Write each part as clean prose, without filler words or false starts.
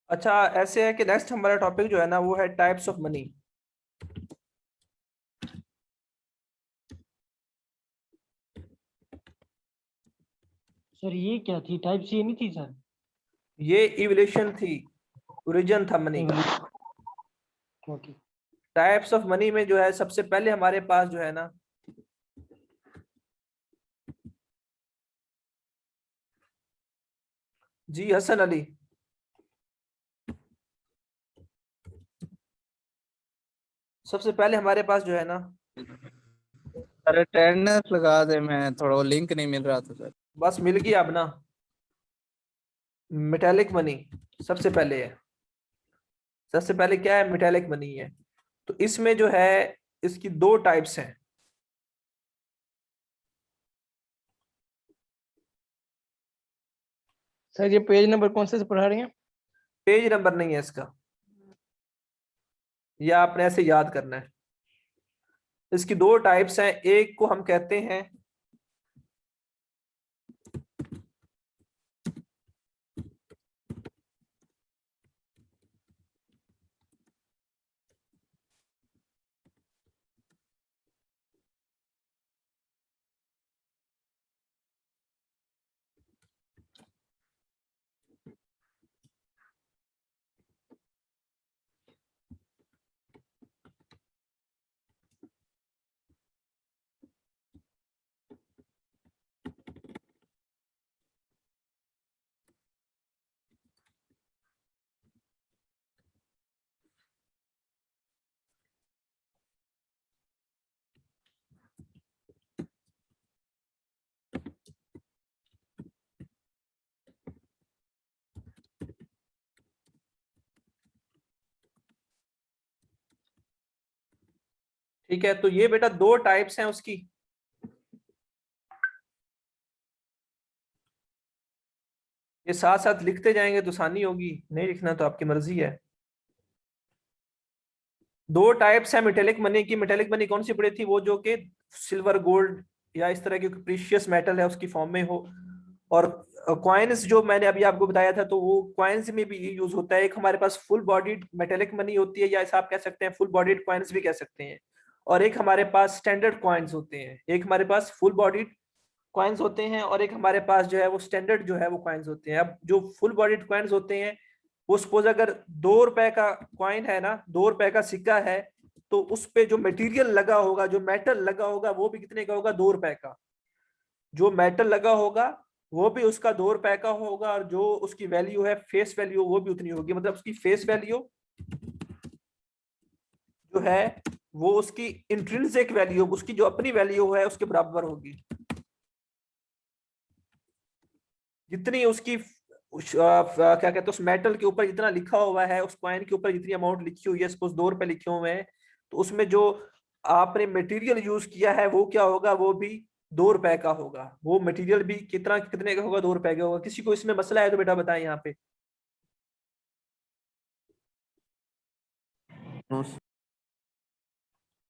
अच्छा, ऐसे है कि नेक्स्ट हमारा टॉपिक जो है ना वो है टाइप्स ऑफ मनी। सर ये क्या थी? टाइप सी नहीं थी सर? ये इवोल्यूशन थी, ओरिजिन था मनी का। ओके। टाइप्स ऑफ मनी में जो है सबसे पहले हमारे पास जो है ना, जी हसन अली, सबसे पहले हमारे पास जो है ना, अरे अटेंडेंस लगा दे, मैं थोड़ा लिंक नहीं मिल रहा था सर। बस मिल गया अब ना। मेटेलिक मनी सबसे पहले है। सबसे पहले क्या है? मेटेलिक मनी है। तो इसमें जो है इसकी दो टाइप्स हैं। सर ये पेज नंबर कौन से पढ़ा रहे हैं? पेज नंबर नहीं है इसका, या आपने ऐसे याद करना है। इसकी दो टाइप्स हैं। एक को हम कहते हैं ठीक है। तो ये बेटा दो टाइप्स हैं उसकी। ये साथ साथ लिखते जाएंगे तो आसानी होगी, नहीं लिखना तो आपकी मर्जी है। दो टाइप्स है मेटेलिक मनी की। मेटेलिक मनी कौन सी पड़ी थी? वो जो कि सिल्वर, गोल्ड या इस तरह की प्रीशियस मेटल है उसकी फॉर्म में हो। और कॉइन्स जो मैंने अभी आपको बताया था, तो वो कॉइन्स में भी यूज होता है। एक हमारे पास फुल बॉडीड मेटेलिक मनी होती है, या ऐसा आप कह सकते हैं फुल बॉडीड कॉइन्स भी कह सकते हैं। और एक हमारे पास स्टैंडर्ड कॉइन्स होते हैं। एक हमारे पास फुल बॉडीड कॉइन्स होते हैं और एक हमारे पास जो है वो स्टैंडर्ड जो है वो कॉइन्स होते हैं। अब जो फुल बॉडीड कॉइन्स होते हैं, वो सपोज अगर 2 रुपए का कॉइन है ना, 2 रुपए का सिक्का है, तो उस पे जो मटेरियल लगा होगा, जो मेटल लगा होगा, वो भी कितने का होगा? 2 रुपए का। जो मेटल लगा होगा वो भी उसका 2 रुपए का होगा, और जो उसकी वैल्यू है, फेस वैल्यू, वो भी उतनी होगी। मतलब उसकी फेस वैल्यू जो है वो उसकी इंट्रिंसिक वैल्यू, उसकी जो अपनी वैल्यू है उसके बराबर होगी। जितनी उसकी क्या कहते हैं, उस मेटल के ऊपर जितना लिखा हुआ है, उस कॉइन के ऊपर जितनी अमाउंट लिखी हुई है, सपोज 2 रुपए लिखे हुए हैं, तो उसमें जो आपने मटेरियल यूज किया है वो क्या होगा? वो भी 2 रुपए का होगा। वो मटेरियल भी कितना, कितने का होगा? 2 रुपए का होगा। किसी को इसमें मसला है तो बेटा बताएं यहाँ पे।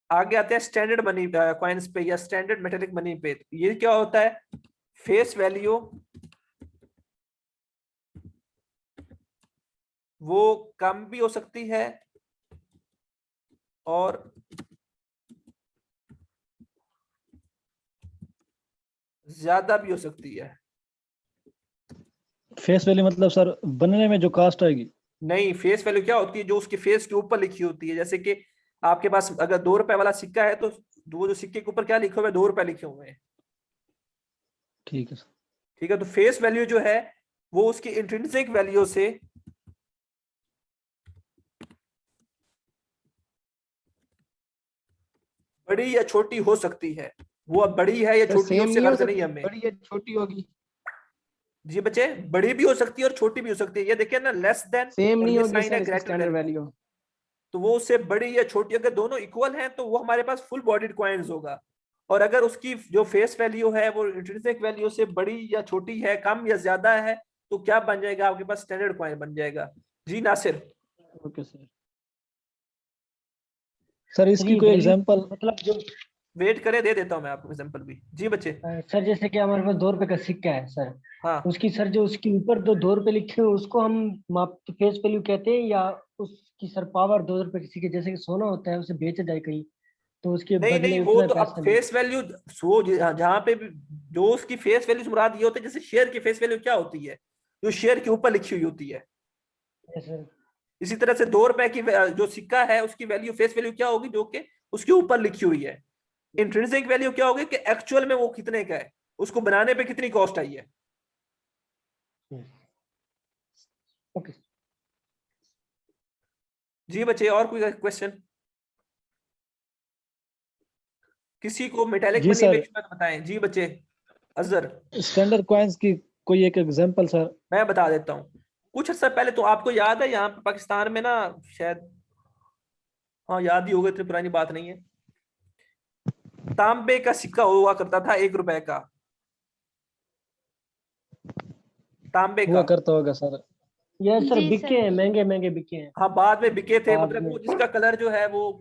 आगे आते हैं स्टैंडर्ड मनी कॉइन्स पे या स्टैंडर्ड मेटेलिक मनी पे। ये क्या होता है? फेस वैल्यू वो कम भी हो सकती है और ज्यादा भी हो सकती है। फेस वैल्यू मतलब सर बनने में जो कास्ट आएगी? नहीं, फेस वैल्यू क्या होती है? जो उसके फेस के ऊपर लिखी होती है। जैसे कि आपके पास अगर 2 रुपए वाला सिक्का है, तो वो जो सिक्के के ऊपर क्या लिखे हुए हैं? 2 रुपए लिखे हुए हैं। ठीक है सर। ठीक है। तो फेस वैल्यू जो है वो उसकी इंट्रिंसिक वैल्यू से बड़ी या छोटी हो सकती है। वो अब बड़ी है या छोटी है सेम उससे नहीं हो गर्ज नहीं सकती, हमें। बड़ी या छोटी होगी? जी बच्चे, बड़ी भी हो सकती है और छोटी भी हो सकती है। ये देखिए ना, लेस देन, सेम और नहीं ये होगी साइन है सर इसकी ग्रेटर स्टैंडर्ड देन। वैल्यू? तो वो उससे बड़ी या छोटी, अगर दोनों इक्वल हैं तो वो हमारे पास फुल बॉडीड कॉइन्स होगा। और अगर उसकी जो फेस वैल्यू है वो इंट्रिंसिक वैल्यू से बड़ी या छोटी है, कम या ज्यादा है, तो क्या बन जाएगा? आपके पास स्टैंडर्ड कॉइन बन जाएगा। जी नासिर। Okay sir. सर इसकी ये कोई वैल्यू एग्जांपल? मतलब जो वेट करें, दे देता हूँ मैं आपको एग्जांपल भी। जी बच्चे। सर जैसे कि हमारे पास 2 रुपए का सिक्का है सर, हाँ उसकी सर जो उसके ऊपर 2 रुपए लिखे हुए उसको हम माप फेस वैल्यू कहते हैं, या उसकी सर पावर 2 रुपए के सिक्के जैसे कि सोना होता है उसे बेचा जाए कहीं तो उसके नहीं नहीं, बदले वो उतना तो अब पैसा मिले? फेस वैल्यू, सो जहाँ पे भी जो उसकी फेस वैल्यू से मुराद ये होता है, जैसे शेयर की फेस वैल्यू क्या होती है, जो शेयर के ऊपर लिखी हुई होती है। सर इसी तरह से 2 रुपए की जो सिक्का है उसकी वैल्यू, फेस वैल्यू क्या होगी, जो कि उसके ऊपर लिखी हुई है। इंट्रिंसिक वैल्यू क्या होगी कि एक्चुअल में वो कितने का है, उसको बनाने पे कितनी कॉस्ट आई है। ओके। जी बच्चे, और कोई क्वेश्चन? किसी को मेटेलिक जी मनी में सर, बताएं। जी बच्चे। अजहर। स्टैंडर्ड कॉइन्स की कोई एक एग्जांपल सर। मैं बता देता हूँ। कुछ अर्सा पहले तो आपको याद है यहाँ पे पाकिस्तान में ना, शायद हाँ याद ही होगा, इतनी पुरानी बात नहीं है, तांबे का सिक्का हुआ करता था 1 रुपए का, तांबे हाँ। हुआ का। करता होगा सर। यस सर, जी बिके सर। हैं, महंगे महंगे बिके हैं हाँ बाद में बिके थे, बाद मतलब में। वो जिसका कलर जो है वो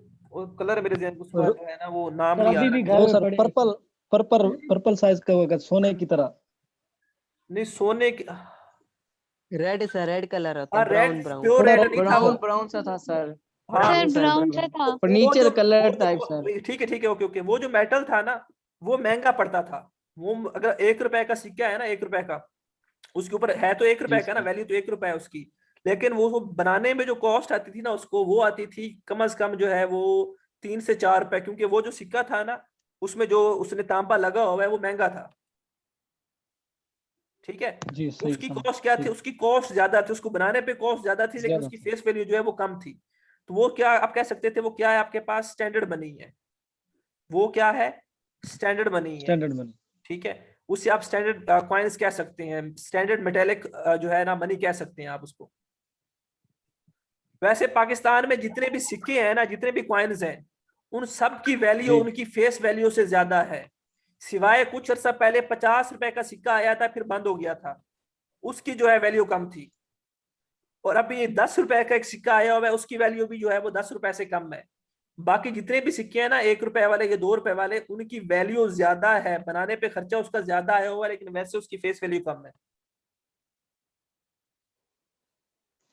कलर मेरे जहन उसका और जो है ना, वो नाम सर नहीं आ अभी रहा। भी घर वो में सर पड़े हैं पर्पल पर्पल पर्पल साइज का होगा, सोने की तरह। नहीं सोने की, रेड सा रेड कलर होता हाँ है, रेड, ब्राउन ब्राउन प्योर थोड़ा रेड नहीं था वो। ब्राउन ब्राउन सा था सर, हाँ सर ब्राउन सर ब्राउन सा ब्राउन था। वो जो फर्नीचर कलर टाइप सर। ठीक है ठीक है, ओके ओके, वो जो मेटल था ना, वो महंगा पड़ता था। वो अगर 1 रुपए का सिक्का है ना, 1 रुपए का, उसके ऊपर है तो 1 रुपए जी का ना, सर। वैल्यू तो 1 रुपए है उसकी, लेकिन वो बनाने में जो कॉस्ट आती थी ना उसको, वो आती थी कम से कम जो है वो 3 से 4 रुपए, क्योंकि वो जो सिक्का था ना, उसमें जो उसने तांबा लगा हुआ है वो महंगा था। ठीक है। जी सही उसकी समझ, कॉस्ट क्या थी, ठीक। उसकी कॉस्ट ज्यादा थी, उसको बनाने पे कॉस्ट ज्यादा थी, लेकिन ज्यादा उसकी सर। फेस वैल्यू जो है वो कम थी। तो वो क्या आप कह सकते थे, वो क्या है आपके पास, स्टैंडर्ड मनी है। वो क्या है, स्टैंडर्ड मनी है। Standard money. ठीक है। उससे आप स्टैंडर्ड कॉइन्स कह सकते हैं, स्टैंडर्ड मेटेलिक जो है ना मनी कह सकते हैं आप उसको। वैसे पाकिस्तान में जितने भी सिक्के हैं ना, जितने भी कॉइन्स हैं, उन सब की वैल्यू जी उनकी फेस वैल्यू से ज्यादा है, सिवाय कुछ अर्सा पहले 50 रुपए का सिक्का आया था फिर बंद हो गया था, उसकी जो है वैल्यू कम थी। और अभी 10 रुपए का एक सिक्का आया हुआ है, उसकी वैल्यू भी जो है वो 10 रुपए से कम है। बाकी जितने भी सिक्के हैं ना, 1 रुपए वाले या 2 रुपए वाले, उनकी वैल्यू ज्यादा है, बनाने पे खर्चा उसका ज्यादा आया हुआ है, लेकिन वैसे उसकी फेस वैल्यू कम है।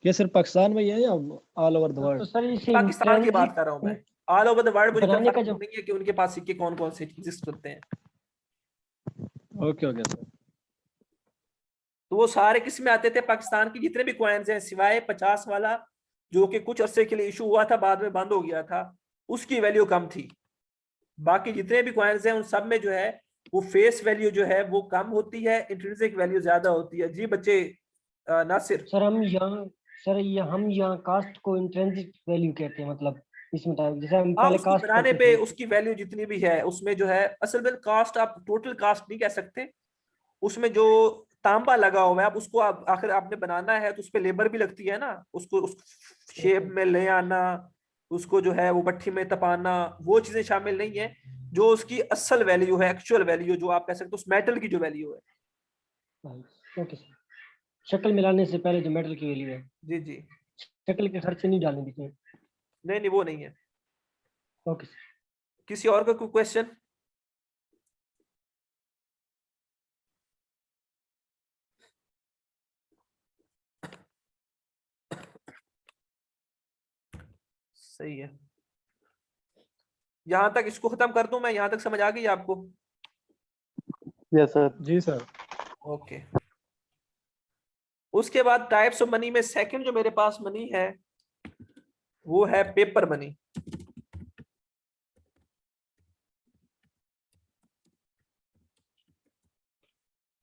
ये सिर्फ पाकिस्तान में ही है या ऑल ओवर द तो वर्ल्ड? सर इसे पाकिस्तान की बात कर रहा हूँ मैं। ऑल ओवर द वर्ल्ड मुझे बनाने का कंफर्म जो नहीं है कि उनके पास सिक्के कौन कौन से एग्जिस्ट करते हैं। Okay okay sir. तो वो सारे किस में आते थे, पाकिस्तान की जितने भी कॉइन्स हैं, सिवाय 50 वाला जो कि कुछ अरसे के लिए इशू हुआ था, बाद में बंद हो गया था, उसकी वैल्यू कम थी। बाकी जितने भी कॉइन्स हैं उन सब में जो है वो फेस वैल्यू जो है वो कम होती है, इंट्रिंसिक वैल्यू ज्यादा होती है। जी बच्चे। नासिर। सर हम यहाँ कास्ट को इंट्रिंसिक वैल्यू कहते हैं, मतलब इसमें जैसे हम हाँ पहले उसको कास्ट बनाने पढ़ते पे थे। उसकी वैल्यू जितनी भी है उसमें जो है, असल में कास्ट आप टोटल कास्ट नहीं कह सकते, उसमें जो तांबा लगा हुआ है, आप उसको आप आखिर आपने बनाना है तो उस पर लेबर भी लगती है ना, उसको उस शेप में ले आना, उसको जो है वो भट्ठी में तपाना, वो चीजें शामिल नहीं है। जो उसकी असल वैल्यू है, एक्चुअल वैल्यू जो आप कह सकते हो, उस मेटल की जो वैल्यू है। ओके सर, शक्ल मिलाने से पहले जो मेटल की वैल्यू है, जी जी। शक्ल के खर्चे नहीं डालने बीच में। नहीं नहीं वो नहीं है। Okay sir. किसी और का कोई क्वेश्चन? सही है। यहां तक इसको खत्म कर दूं मैं, यहां तक समझ आ गई आपको? Yes sir. जी सर। ओके। उसके बाद टाइप्स ऑफ मनी में सेकंड जो मेरे पास मनी है वो है पेपर मनी।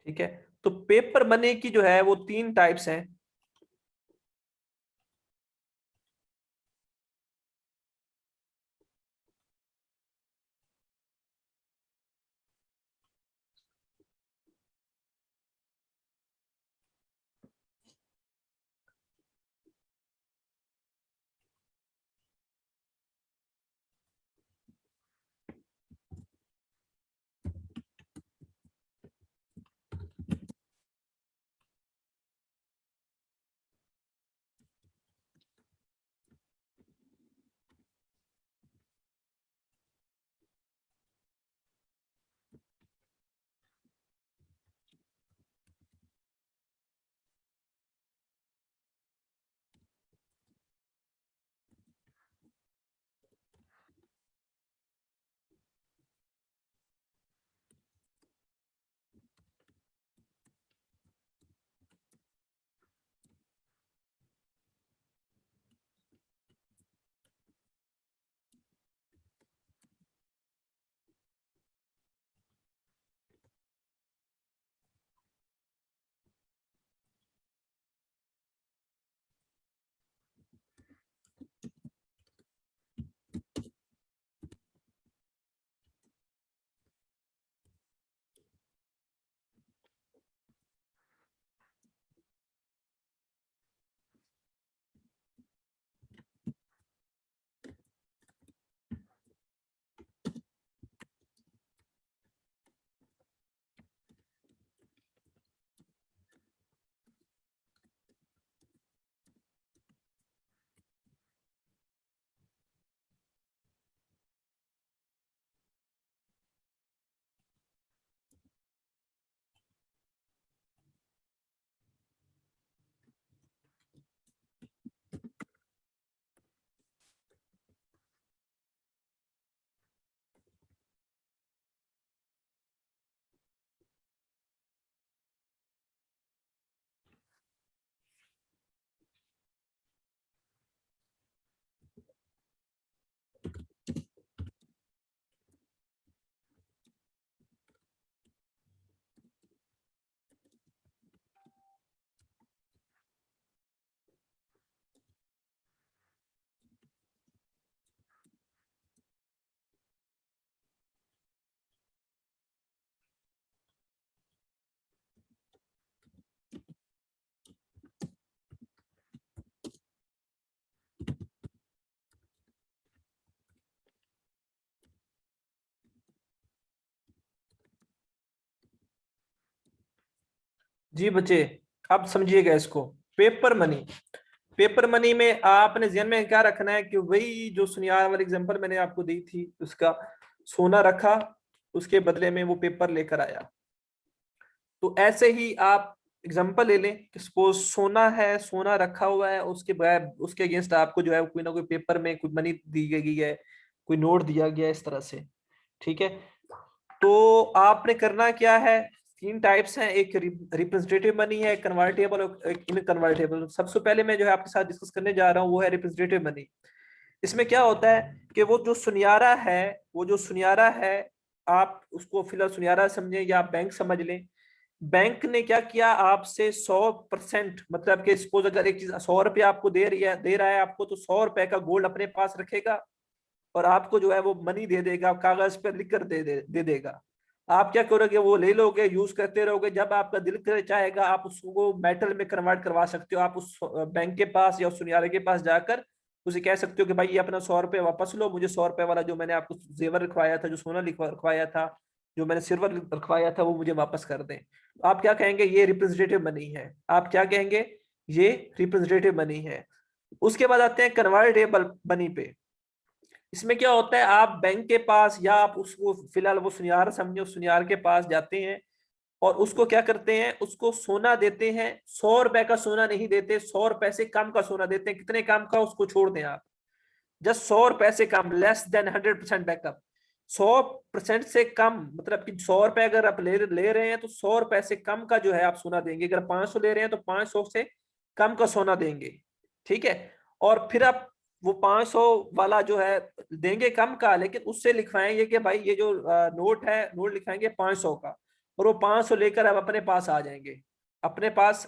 ठीक है। तो पेपर मनी की जो है वो 3 टाइप्स हैं। जी बच्चे, अब समझिएगा इसको। पेपर मनी, पेपर मनी में आपने ध्यान में क्या रखना है कि वही जो सुनियार वाली एग्जांपल मैंने आपको दी थी, उसका सोना रखा, उसके बदले में वो पेपर लेकर आया। तो ऐसे ही आप एग्जांपल ले लें कि सपोज सोना है, सोना रखा हुआ है, उसके अगेंस्ट आपको जो है कोई ना कोई पेपर में कोई मनी दी गई है, कोई नोट दिया गया है इस तरह से, ठीक है। तो आपने करना क्या है, तीन टाइप्स हैं, एक रिप्रेजेंटेटिव मनी है, कन्वर्टेबल और एक इनकन्वर्टेबल। सबसे पहले मैं जो है आपके साथ डिस्कस करने जा रहा हूँ वो है रिप्रेजेंटेटिव मनी। इसमें क्या होता है कि वो जो सुनियारा है, वो जो सुनियारा है, आप उसको फिलहाल सुनियारा समझें या आप बैंक समझ लें। बैंक ने क्या किया, आपसे 100%, मतलब कि सपोज अगर एक चीज 100 रुपया आपको दे रहा है आपको, तो 100 रुपए का गोल्ड अपने पास रखेगा और आपको जो है वो मनी दे देगा, कागज पर लिख कर दे देगा। आप क्या करोगे, वो ले लोगे, यूज करते रहोगे, जब आपका दिल कर चाहेगा आप उसको मेटल में कन्वर्ट करवा सकते हो। आप उस बैंक के पास या उस सुनियारे के पास जाकर उसे कह सकते हो कि भाई ये अपना 100 रुपये वापस लो, मुझे 100 रुपये वाला जो मैंने आपको जेवर रखवाया था, जो सोना रखवाया था, जो मैंने सिल्वर रखवाया था, वो मुझे वापस कर दें। तो आप क्या कहेंगे, ये रिप्रेजेंटेटिव मनी है। आप क्या कहेंगे, ये रिप्रेजेंटेटिव मनी है। उसके बाद आते हैं कन्वर्टेबल मनी पे। इसमें क्या होता है, आप बैंक के पास या आप उसको फिलहाल वो सुनियार समझे, उस सुनियार के पास जाते हैं और उसको क्या करते हैं, उसको सोना देते हैं। 100 रुपए का सोना नहीं देते, 100 रुपए से कम का सोना देते हैं। कितने कम का, उसको छोड़ दें आप, जस्ट 100 रुपए से कम, लेस देन 100% बैकअप। 100% से कम, मतलब कि 100 रुपए अगर आप ले रहे हैं तो 100 रुपए से कम का जो है आप सोना देंगे। अगर 500 ले रहे हैं तो 500 से कम का सोना देंगे, ठीक है। और फिर आप वो 500 वाला जो है देंगे कम का, लेकिन उससे लिखवाएंगे कि भाई ये जो नोट है, नोट लिखवाएंगे 500 का, और वो 500 लेकर आप अपने पास आ जाएंगे, अपने पास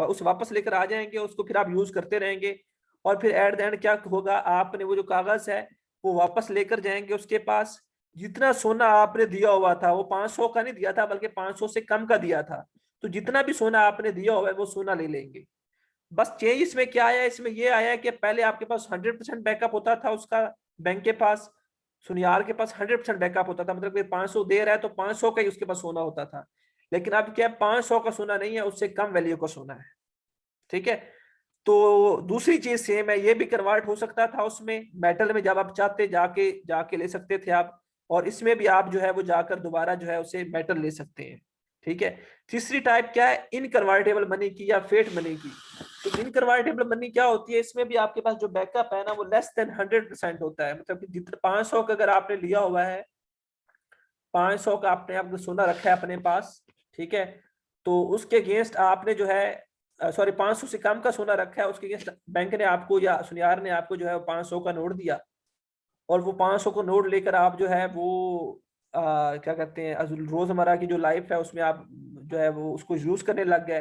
उस वापस लेकर आ जाएंगे, उसको फिर आप यूज करते रहेंगे। और फिर एट द एंड क्या होगा, आपने वो जो कागज है वो वापस लेकर जाएंगे उसके पास। जितना सोना आपने दिया हुआ था, वो 500 का नहीं दिया था, बल्कि 500 से कम का दिया था, तो जितना भी सोना आपने दिया हुआ है वो सोना ले लेंगे। बस चेंज इसमें क्या आया, इसमें ये आया कि पहले आपके पास 100% बैकअप होता था उसका, बैंक के पास, सुनियार के पास 100% बैकअप होता था, मतलब कि 500 दे रहा है तो 500 का ही उसके पास सोना होता था। लेकिन अब क्या, 500 का सोना नहीं है, उससे कम वैल्यू का सोना है, ठीक है। तो दूसरी चीज सेम है, ये भी कन्वर्ट हो सकता था उसमें मेटल में, जब आप चाहते जाके जाके ले सकते थे आप। और इसमें भी आप जो है वो जाकर दोबारा जो है उसे मेटल ले सकते हैं, ठीक है। तीसरी टाइप क्या है, इनकन्वर्टेबल मनी की या फेट मनी की। तो इनकन्वर्टेबल मनी क्या होती है, इसमें भी आपके पास जो बैकअप है ना वो लेस देन 100% होता है, मतलब कि जितना 500 का अगर आपने लिया हुआ है, 500 का आपने आपने सोना रखा है अपने पास, ठीक है। तो उसके अगेंस्ट आपने जो है सॉरी 500 से कम का सोना रखा है, उसके अगेंस्ट बैंक ने आपको या सुनियार ने आपको जो है 500 का नोट दिया, और वो 500 को नोट लेकर आप जो है वो क्या कहते हैं, रोजमर्रा की जो लाइफ है उसमें आप जो है वो उसको यूज करने लग गए।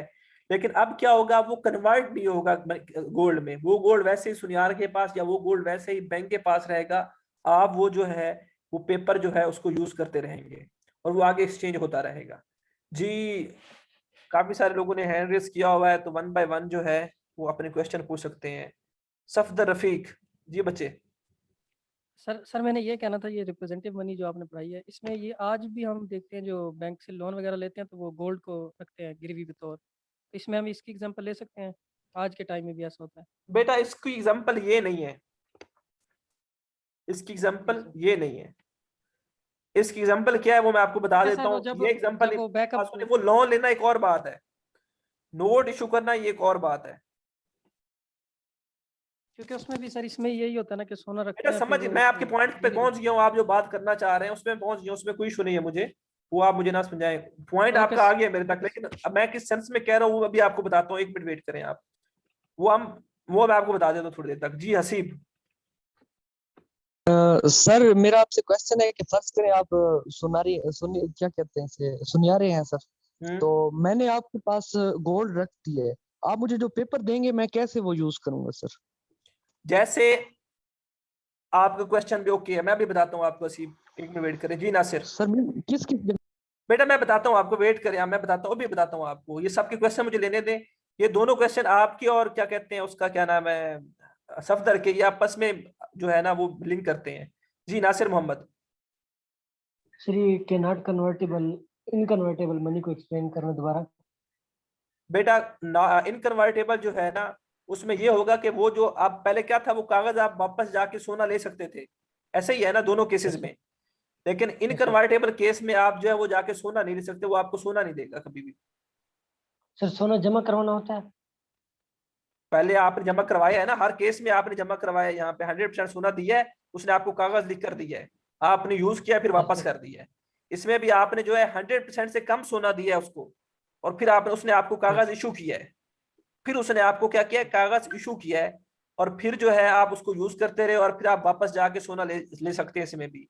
लेकिन अब क्या होगा, वो कन्वर्ट नहीं होगा गोल्ड में, वो गोल्ड वैसे ही सुनियार के पास या वो गोल्ड वैसे ही बैंक के पास रहेगा। आप वो जो है वो पेपर जो है उसको यूज करते रहेंगे और वो आगे एक्सचेंज होता रहेगा। जी, काफी सारे लोगों ने हैंड रेस किया हुआ है, तो वन बाय वन जो है वो अपने क्वेश्चन पूछ सकते हैं। सफदर रफीक, जी बच्चे। सर मैंने ये कहना था, ये रिप्रेजेंटेटिव मनी जो आपने पढ़ाई है, इसमें ये आज भी हम देखते हैं जो बैंक से लोन वगैरह लेते हैं तो वो गोल्ड को रखते हैं गिरवी के तौर, तो इसमें हम इसकी एग्जांपल ले सकते हैं, आज के टाइम में भी ऐसा होता है। बेटा इसकी एग्जांपल ये नहीं है, इसकी एग्जांपल ये नहीं है। इसकी एग्जांपल क्या है वो मैं आपको बता अच्छा देता सर, वो हूँ। जब ये एग्जांपल जब वो बैकअप वो लोन लेना एक और बात है, नोट इशू करना ये एक और बात है। क्योंकि उसमें भी सर इसमें यही होता है ना कि सोना रखते बेटा हैं समझ, फिर मैं आपके उसको पॉइंट पे पहुंच गया हूँ, आप जो बात करना चाह रहे हैं उसमें पहुंच गया हूँ, उसमें कोई इशू नहीं है मुझे, वो आप मुझे ना समझाएं। पॉइंट ओके आपका आ गया मेरे तक, लेकिन अब मैं किस सेंस में कह रहा हूँ वो अभी आपको बताता हूँ, एक मिनट वेट करें आप। वो मैं आपको बता देता हूँ थोड़ी देर तक। जी हसीब। सर मेरा आपसे क्वेश्चन है कि फर्ज करें आप क्या कहते हैं इसे, सुनियारे हैं सर। तो मैंने आपके पास गोल्ड रख दी है, आप मुझे जो पेपर देंगे मैं कैसे वो यूज करूंगा सर? जैसे आपका क्वेश्चन भी ओके है, मैं भी बताता हूँ आपको हसीब, एक मिनट वेट करें। जी नासिर। सर किस किस बेटा मैं बताता हूँ आपको, वेट करें, मैं बताता हूँ, अभी बताता हूँ आपको। ये सबके क्वेश्चन मुझे लेने दें। ये दोनों क्वेश्चन आपके और क्या कहते हैं उसका क्या नाम है, सफदर के, ये आपस में जो है ना वो लिंक करते हैं। जी नासिर मोहम्मद। श्री के नॉट कन्वर्टेबल इनकन्वर्टेबल मनी को एक्सप्लेन करना दोबारा। बेटा इनकन्वर्टेबल जो है ना, उसमें ये होगा कि वो जो आप पहले क्या था, वो कागज आप वापस जाके सोना ले सकते थे, ऐसे ही है ना दोनों केसेस में। लेकिन इनकन्वर्टेबल केस में आप जो है वो जाके सोना नहीं ले सकते, वो आपको सोना नहीं देगा कभी भी। सर सोना जमा करवाना होता है? पहले आपने जमा करवाया है ना, हर केस में आपने जमा करवाया है, यहाँ पे 100% सोना दिया है, उसने आपको कागज लिख कर दिया है, आपने यूज किया फिर वापस अच्छा। कर दिया है। इसमें भी आपने जो है 100% से कम सोना दिया है उसको, और फिर आपने उसने आपको कागज इशू किया है, फिर उसने आपको क्या किया है, कागज इशू किया है, और फिर जो है आप उसको यूज करते रहे, और फिर आप वापस जाके सोना ले सकते हैं। इसमें भी,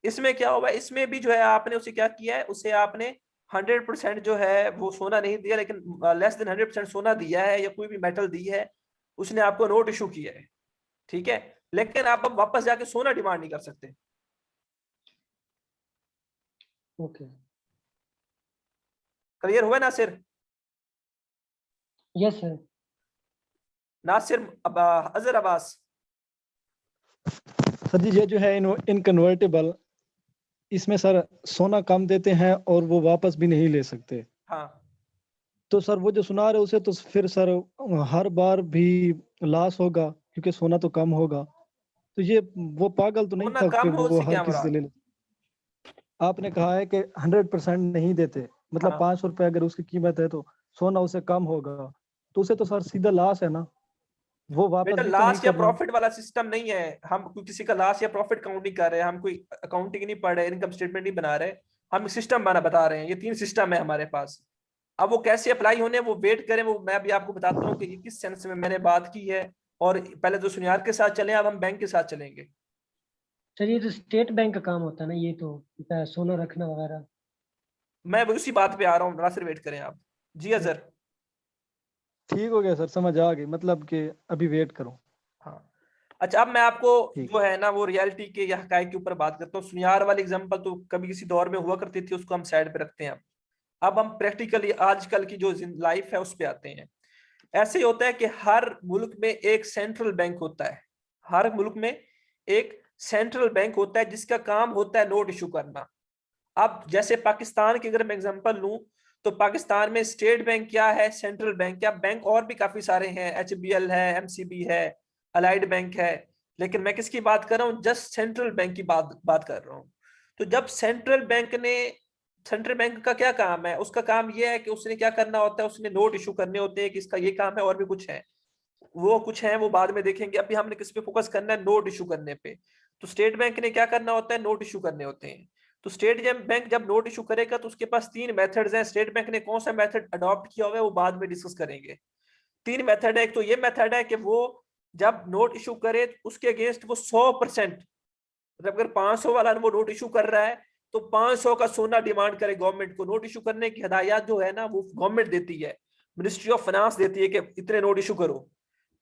इसमें क्या हुआ, इसमें भी जो है आपने उसे क्या किया है, उसे आपने 100% जो है वो सोना नहीं दिया, लेकिन लेस देन 100% सोना दिया है या कोई भी मेटल दी है, उसने आपको नोट इशू किया है, ठीक है। लेकिन आप अब वापस जाके सोना डिमांड नहीं कर सकते। ओके। क्लियर हुआ नासिर? Yes sir. नासिर, अब अजहर अब्बास। सर जी ये जो है इनकन्वर्टेबल, इसमें सर सोना कम देते हैं और वो वापस भी नहीं ले सकते। हाँ, तो सर वो जो सुना रहे उसे तो फिर सर हर बार भी लॉस होगा क्योंकि सोना तो कम होगा। तो ये वो पागल तो नहीं सोना था कि कम हो वो उससे हर क्या किसी से मुराद? ले ले। आपने कहा है कि 100% नहीं देते, मतलब हाँ 500 रुपए अगर उसकी कीमत है तो सोना उससे कम होगा, तो उसे तो सर सीधा लॉस है ना, वो वापस बेटा, भी तो नहीं लॉस या करना। प्रॉफिट वाला सिस्टम नहीं है, हम कोई किसी का लॉस या प्रॉफिट काउंट नहीं कर रहे, हम कोई अकाउंटिंग नहीं पढ़ रहे, इनकम स्टेटमेंट नहीं बना रहे, हम सिस्टम बता रहे हैं। ये 3 सिस्टम है हमारे पास। अब वो कैसे अप्लाई होने, वो वेट करें, वो मैं भी आपको बताता हूँ कि ये किस सेंस में मैंने बात की है। और पहले तो सुनियार के साथ चले, अब हम बैंक के साथ चलेंगे। सर ये तो स्टेट बैंक का काम होता है ना, ये तो सोना रखना वगैरह। मैं भी उसी बात पे आ रहा हूँ, नासिर वेट करें आप। जी अजहर। ठीक हो गया सर, समझ आ गई, मतलब कि अभी वेट करो। हाँ, अच्छा, अब मैं आपको ठीक। जो है ना वो रियलिटी के या हकायक के ऊपर बात करता हूँ। सुनियार वाली एग्जांपल तो कभी किसी दौर में हुआ करती थी, उसको हम साइड पे रखते हैं। अब हम प्रैक्टिकली आजकल की जो लाइफ है उस पे आते हैं। ऐसे ही होता है कि हर मुल्क में एक सेंट्रल बैंक होता है, हर मुल्क में एक सेंट्रल बैंक होता है जिसका काम होता है नोट इशू करना। अब जैसे पाकिस्तान की अगर मैं एग्जांपल लूं, तो पाकिस्तान में स्टेट बैंक क्या है, सेंट्रल बैंक क्या, बैंक और भी काफी सारे हैं, HBL है, MCB है, अलाइड बैंक है, लेकिन मैं किसकी बात कर रहा हूँ, जस्ट सेंट्रल बैंक की बात कर रहा हूँ। तो जब सेंट्रल बैंक का क्या काम है, उसका काम यह है कि उसने क्या करना होता है, उसने नोट इशू करने होते हैं, कि इसका ये काम है, और भी कुछ है, वो कुछ है वो बाद में देखेंगे। अभी हमने किस पे फोकस करना है, नोट इशू करने पे। तो स्टेट बैंक ने क्या करना होता है, नोट इशू करने होते हैं। तो स्टेट बैंक जब नोट इशू करेगा तो उसके पास 3 मेथड्स हैं। स्टेट बैंक ने कौन सा मेथड अडॉप्ट किया हुआ है वो बाद में डिस्कस करेंगे। 3 मेथड है। एक तो ये मेथड है कि वो जब नोट इशू करे तो उसके अगेंस्ट वो 100%, मतलब अगर 500 वाला वो नोट इशू कर रहा है तो 500 का सोना डिमांड करे गवर्नमेंट को। नोट इशू करने की हिदायत जो है ना वो गवर्नमेंट देती है, मिनिस्ट्री ऑफ फाइनेंस देती है कि इतने नोट इशू करो।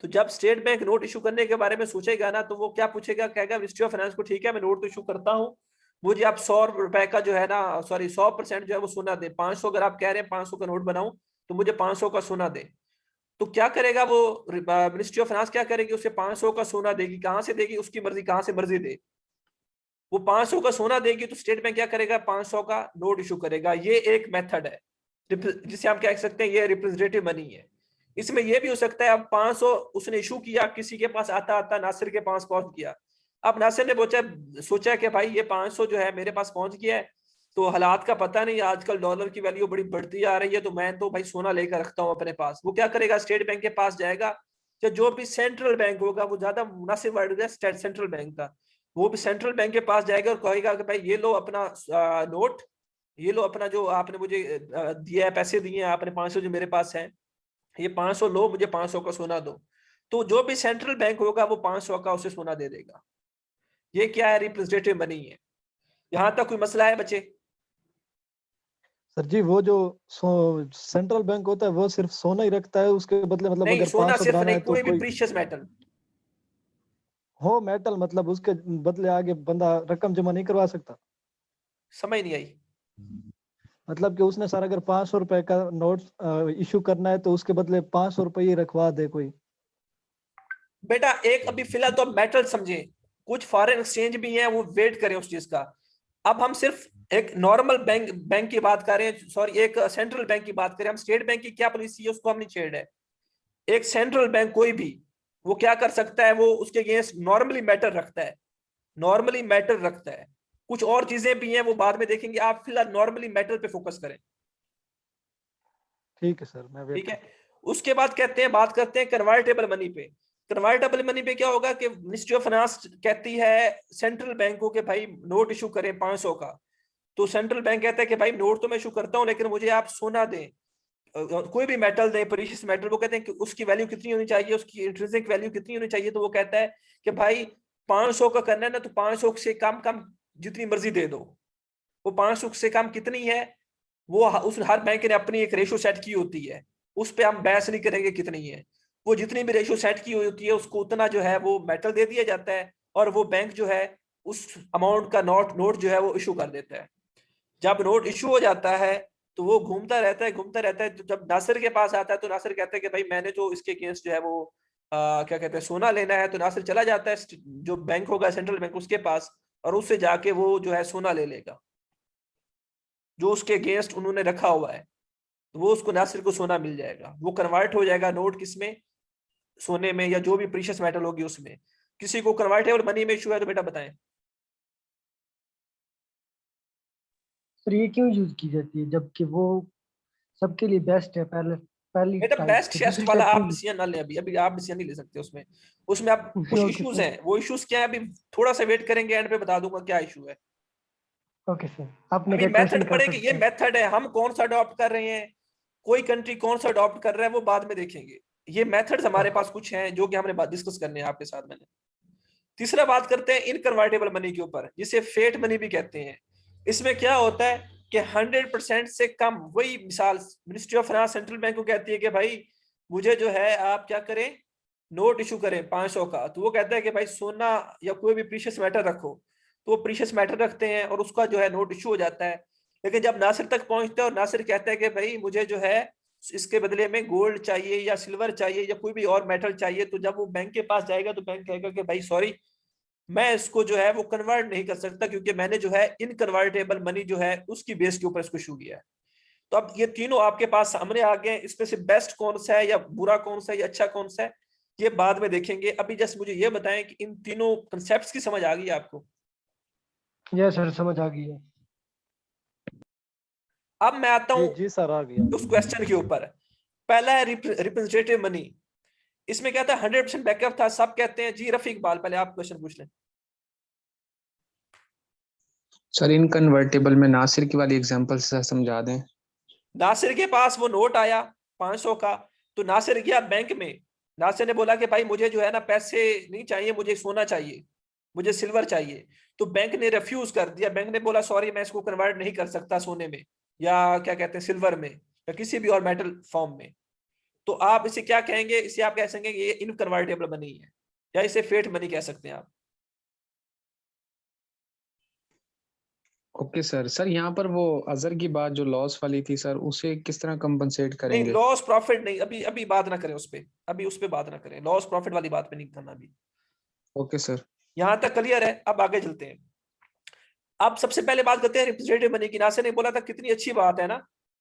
तो जब स्टेट बैंक नोट इशू करने के बारे में सोचेगा ना, तो वो क्या पूछेगा, कहेगा मिनिस्ट्री ऑफ फाइनेंस को, ठीक है मैं नोट तो इशू करता हूँ, मुझे आप 100 रुपए का जो है ना, सॉरी 100% जो है वो सोना दे। 500 अगर आप कह रहे हैं 500 का नोट बनाऊं, तो मुझे 500 का सोना दे। तो क्या करेगा वो, मिनिस्ट्री ऑफ फाइनेंस क्या करेगी, उसे 500 का सोना देगी। कहां से देगी, उसकी मर्जी, कहां से मर्जी दे। वो 500 का सोना देगी तो स्टेट बैंक क्या करेगा, 500 का नोट इशू करेगा। ये एक मेथड है जिसे हम क्या कह सकते हैं, ये रिप्रेजेंटेटिव मनी है। इसमें यह भी हो सकता है, अब 500 उसने इशू किया, किसी के पास आता आता नासिर के पास पहुंच गया। अब नासिर ने सोचा कि भाई ये 500 जो है मेरे पास पहुंच गया है, तो हालात का पता नहीं, आजकल डॉलर की वैल्यू बड़ी बढ़ती आ रही है, तो मैं तो भाई सोना लेकर रखता हूं अपने पास। वो क्या करेगा, स्टेट बैंक के पास जाएगा, या जो भी सेंट्रल बैंक होगा, वो ज्यादा मुनासिब वर्ड है सेंट्रल बैंक का, वो भी सेंट्रल बैंक के पास जाएगा और कहेगा कि भाई ये लो अपना नोट, ये लो अपना जो आपने मुझे दिया है, पैसे दिए हैं आपने 500 जो मेरे पास है, ये 500 लो, मुझे 500 का सोना दो। तो जो भी सेंट्रल बैंक होगा वो 500 का उसे सोना दे देगा। ये क्या है, रिप्रेजेंटेटिव मनी है। यहां तक कोई मसला है बच्चे? सर जी वो जो सेंट्रल बैंक होता है वो सिर्फ सोना ही रखता है, उसके बदले मतलब नहीं, अगर सोना 500 सिर्फ बनाना नहीं, है तो कोई भी कोई प्रीशियस मेटल। हो मेटल, मतलब उसके बदले आगे बंदा रकम जमा नहीं करवा सकता। समझ नहीं आई। मतलब कि उसने सर अगर 500 रुपए का नोट इशू करना है तो उसके बदले 500 रुपए ही रखवा दे कोई। बेटा एक अभी फिलहाल तो मेटल समझे, कुछ फॉरेन एक्सचेंज भी है, वो वेट करें उस चीज का। अब हम सिर्फ एक नॉर्मल बैंक की बात कर रहे हैं, सॉरी एक सेंट्रल बैंक की बात करें हम। स्टेट बैंक की क्या पॉलिसी है उसको हम नहीं छेड़ रहे। एक सेंट्रल बैंक कोई भी वो क्या कर सकता है, वो उसके अगेंस्ट नॉर्मली मैटर रखता है, नॉर्मली मैटर रखता है। कुछ और चीजें भी हैं वो बाद में देखेंगे, आप फिलहाल नॉर्मली मैटर पे फोकस करें। ठीक है सर, मैं वेट ठीक है, उसके बाद कहते हैं, बात करते हैं कन्वर्टेबल मनी पे। कन्वर्टेबल मनी पे क्या होगा कि मिनिस्ट्री ऑफ फाइनेंस कहती है सेंट्रल बैंकों के भाई नोट इशू करें 500 का। तो सेंट्रल बैंक कहता है कि भाई नोट तो मैं इशू करता हूं लेकिन मुझे आप सोना दें, कोई भी मेटल दें, प्रीशियस मेटल। वो कहते हैं कि उसकी वैल्यू कितनी होनी चाहिए, उसकी इंट्रिंसिक वैल्यू कितनी होनी चाहिए। तो वो कहता है कि भाई 500 का करना है ना, तो 500 से कम जितनी मर्जी दे दो। वो 500 से कम कितनी है, वो उस हर बैंक ने अपनी एक रेशो सेट की होती है, उस पर हम बहस नहीं करेंगे कितनी है। वो जितनी भी रेशो सेट की हुई होती है उसको उतना जो है वो मेटल दे दिया जाता है, और वो बैंक जो है उस अमाउंट का नोट जो है वो इशू कर देता है। जब नोट इशू हो जाता है तो वो घूमता रहता है घूमता रहता है। तो जब नासिर के पास आता है तो नासिर कहता है कि भाई मैंने जो इसके अगेंस्ट जो है वो क्या कहते हैं सोना लेना है। तो नासिर चला जाता है जो बैंक होगा सेंट्रल बैंक उसके पास, और उससे जाके वो जो है सोना ले लेगा जो उसके अगेंस्ट उन्होंने रखा हुआ है। तो वो उसको नासिर को सोना मिल जाएगा, वो कन्वर्ट हो जाएगा नोट किसमें, सोने में, या जो भी प्रीशियस मेटल होगी उसमें। किसी को कन्वर्टेबल मनी में इशू है तो बेटा बताएं। सर ये क्यों यूज की जाती है जबकि वो सबके लिए बेस्ट है? पहली बेटा टाइप बेस्ट तो शेस्ट दूसरी वाला टाइप आप क्यों डिसीजन ना ले, अभी अभी आप डिसीजन नहीं ले सकते उसमें। उसमें आप कुछ ओके इश्यूज सर, हैं, वो इश्यूज क्या है अभी थोड़ा सा वेट करेंगे, एंड पे बता दूंगा क्या इशू है। ओके सर, आपने अभी क्या क्वेश्चन मेथड कर पढ़े कि सकते ये हैं? मेथड है, हम कौन सा अडॉप्ट कर रहे हैं, कोई कंट्री कौन सा अडॉप्ट कर रहा है वो बाद में देखेंगे। ये मेथड्स हमारे पास कुछ हैं जो कि हमने डिस्कस करने हैं आपके साथ। मैंने तीसरा बात करते हैं इनकन्वर्टेबल मनी के ऊपर, जिसे फेट मनी भी कहते हैं। इसमें क्या होता है कि 100% से कम, वही मिसाल ministry of finance central bank को कहती है कि भाई मुझे जो है आप क्या करें, नोट इशू करें 500 का। तो वो कहता है कि भाई सोना या कोई भी प्रीशियस मेटल रखो। तो वो प्रीशियस मेटल रखते हैं और उसका जो है नोट इशू हो जाता है। लेकिन जब नासिर तक पहुंचता है और नासिर कहता है कि भाई मुझे जो है इसके बदले में गोल्ड चाहिए या सिल्वर चाहिए या कोई भी और मेटल चाहिए, तो जब वो बैंक के पास जाएगा तो बैंक कहेगा कि भाई सॉरी, मैं इसको जो है वो कन्वर्ट नहीं कर सकता क्योंकि मैंने जो है इनकन्वर्टेबल मनी जो है उसकी बेस के ऊपर इसको इशू किया है। तो अब ये तीनों आपके पास सामने आ गए, इसमें से बेस्ट कौन सा है या बुरा कौन सा है या अच्छा कौन सा है ये बाद में देखेंगे। अभी जस्ट मुझे ये बताएं कि इन तीनों कंसेप्ट की समझ आ गई आपको? यस सर, समझ आ गई है। अब मैं आता जी हूं जी सर, आ गया। उस क्वेश्चन के ऊपर। पहला है रिप्रेजेंटेटिव मनी। इसमें क्या था, 100% बैकअप था, सब कहते हैं जी। रफी इकबाल पहले आप क्वेश्चन पूछ लें। सर इनकन्वर्टेबल में नासिर की वाली एग्जांपल से समझा दें। नासिर के पास वो नोट आया 500 का, तो नासिर गया बैंक में। नासिर ने बोला कि भाई मुझे जो है ना पैसे नहीं चाहिए, मुझे सोना चाहिए, मुझे सिल्वर चाहिए। तो बैंक ने रिफ्यूज कर दिया, बैंक ने बोला सॉरी मैं इसको कन्वर्ट नहीं कर सकता सोने में या क्या कहते हैं सिल्वर में या किसी भी और मेटल फॉर्म में। तो आप इसे क्या कहेंगे, इसे आप कह सकेंगे ये इनकन्वर्टेबल मनी है या इसे फेट मनी कह सकते हैं आप। Okay sir. सर यहाँ पर वो अजहर की बात जो लॉस वाली थी सर, उसे किस तरह कंपनसेट नहीं, करेंगे? लॉस प्रॉफिट नहीं, अभी अभी बात ना करें उस पर, अभी उस पर बात ना करें, लॉस प्रॉफिट वाली बात पे नहीं करना अभी। Okay sir. यहां तक क्लियर है? अब आगे चलते हैं। अब सबसे पहले बात करते हैं रिप्रेजेंटेटिव मनी की। नासिर ने बोला था कितनी अच्छी बात है ना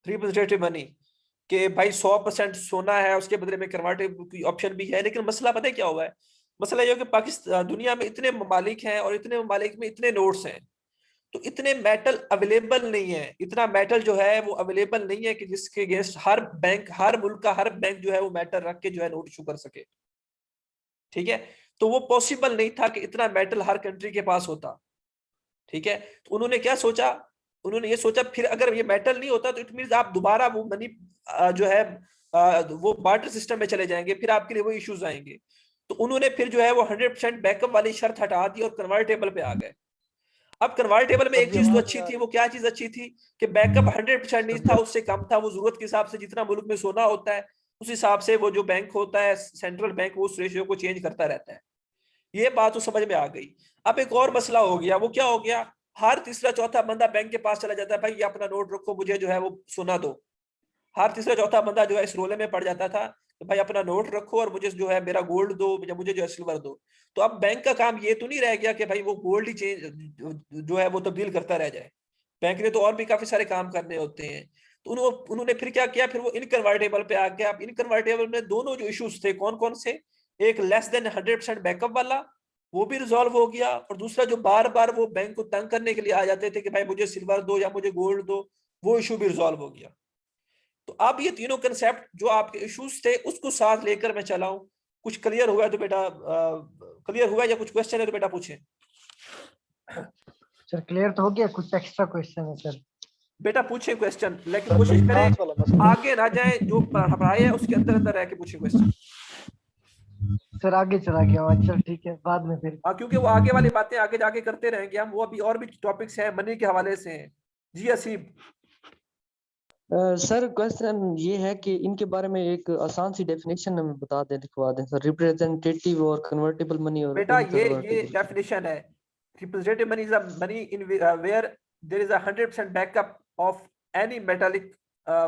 रिप्रेजेंटेटिव मनी, कि भाई 100% सोना है उसके बदले में कन्वर्टेबल की ऑप्शन भी है। लेकिन मसला पता है क्या हुआ है, मसला ये कि पाकिस्तान दुनिया में इतने ममालिक हैं और इतने ममालिक में इतने नोट्स हैं, तो इतने मेटल अवेलेबल नहीं है, इतना मेटल जो है वो अवेलेबल नहीं है कि जिसके अगेंस्ट हर बैंक, हर मुल्क का हर बैंक जो है वो मेटल रख के जो है नोट इशू कर सके। ठीक है, तो वो पॉसिबल नहीं था कि इतना मेटल हर कंट्री के पास होता। ठीक है, तो उन्होंने क्या सोचा, उन्होंने ये सोचा फिर अगर ये मेटल नहीं होता तो इट मींस आप दोबारा वो मनी जो है वो बार्टर सिस्टम में चले जाएंगे, फिर आपके लिए वो इश्यूज आएंगे। तो उन्होंने फिर जो है वो 100% बैकअप वाली शर्त हटा दी और कन्वर्टेबल पे आ गए। अब कन्वर्टेबल में सर एक जी चीज तो आवाज अच्छी नहीं आ थी, रही। वो क्या चीज अच्छी थी कि बैकअप 100% नहीं था, उससे कम था। वो जरूरत के हिसाब से जितना मुल्क में सोना होता है उस हिसाब से वो जो बैंक होता है सेंट्रल बैंक वो उस रेशियो को चेंज करता रहता है। ये बात तो समझ में आ गई। अब एक और मसला हो गया, वो क्या हो गया, हर तीसरा चौथा बंदा बैंक के पास चला जाता है, भाई ये अपना नोट रखो मुझे जो है वो सोना दो। हर तीसरा चौथा बंदा जो है इस रोले में पड़ जाता था तो भाई अपना नोट रखो और मुझे जो है मेरा गोल्ड दो या मुझे जो है सिल्वर दो। तो अब बैंक का काम ये तो नहीं रह गया कि भाई वो गोल्ड ही चेंज जो है वो तब्दील करता रह जाए। बैंक ने तो और भी काफी सारे काम करने होते हैं। तो उन्होंने फिर क्या किया, फिर वो इनकन्वर्टेबल पे आ गया। अब इनकन्वर्टेबल में दोनों जो इश्यूज थे कौन कौन से, एक लेस देन 100% बैकअप वाला, वो भी रिजॉल्व हो गया, और दूसरा जो बार बार वो बैंक को तंग करने के लिए आ जाते थे कि भाई मुझे सिल्वर दो या मुझे गोल्ड दो, वो इशू भी रिजॉल्व हो गया। तो अब ये तीनों कंसेप्ट जो आपके इश्यूज थे उसको साथ लेकर मैं चला हूं। कुछ क्लियर हुआ तो बेटा क्लियर हुआ, या कुछ क्वेश्चन है तो बेटा पूछे। सर क्लियर तो हो गया, कुछ एक्स्ट्रा क्वेश्चन है सर। बेटा पूछे क्वेश्चन, लेकिन कोशिश करें आगे ना जाए, जो पढ़ाया है उसके अंदर अंदर रह के पूछे क्वेश्चन। सर आगे चला गया, अच्छा ठीक है, बाद में फिर। हाँ, क्योंकि वो आगे वाली बातें आगे जाके करते रहेंगे हम, वो अभी और भी टॉपिक्स हैं मनी के हवाले से हैं। जी असीब। सर क्वेश्चन ये है कि इनके बारे में एक आसान सी डेफिनेशन हमें बता दें, लिखवा दें सर, रिप्रेजेंटेटिव और कन्वर्टेबल मनी और बेटा ये इनकन्वर्टेबल। डेफिनेशन है, representative money is a money in where there is a 100% backup of any metallic